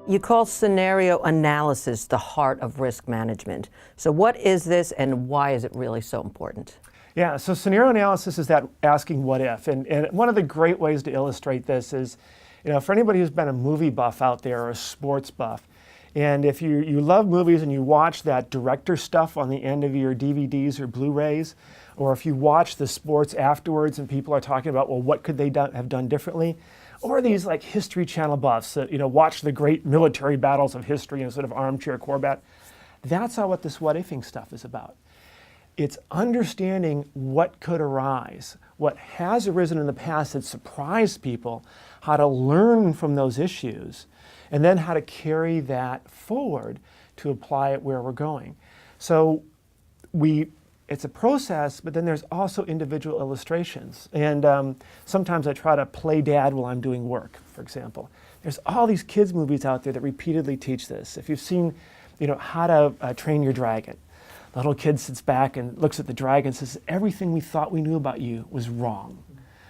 You call scenario analysis the heart of risk management. So what is this and why is it really so important? Yeah, so scenario analysis is that asking what if. And one of the great ways to illustrate this is, for anybody who's been a movie buff out there or a sports buff, and if you love movies and you watch that director stuff on the end of your DVDs or Blu-rays, or if you watch the sports afterwards and people are talking about, well, what could they have done differently? Or these like History Channel buffs that watch the great military battles of history instead of armchair quarterback. That's what this what-ifing stuff is about. It's understanding what could arise, what has arisen in the past that surprised people, how to learn from those issues, and then how to carry that forward to apply it where we're going. So it's a process, but then there's also individual illustrations. And sometimes I try to play dad while I'm doing work, for example. There's all these kids' movies out there that repeatedly teach this. If you've seen, How to Train Your Dragon, the little kid sits back and looks at the dragon and says, everything we thought we knew about you was wrong.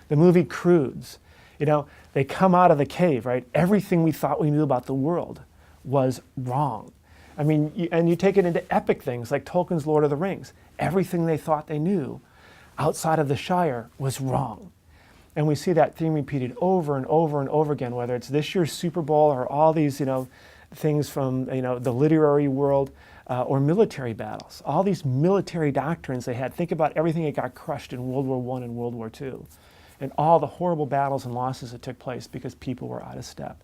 The movie Croods, they come out of the cave, right? Everything we thought we knew about the world was wrong. I mean, and you take it into epic things like Tolkien's Lord of the Rings. Everything they thought they knew outside of the Shire was wrong. And we see that theme repeated over and over and over again, whether it's this year's Super Bowl or all these, things from, the literary world or military battles. All these military doctrines they had. Think about everything that got crushed in World War I and World War II. And all the horrible battles and losses that took place because people were out of step.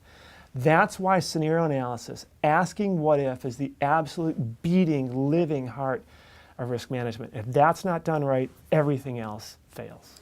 That's why scenario analysis, asking what if, is the absolute beating, living heart of risk management. If that's not done right, everything else fails.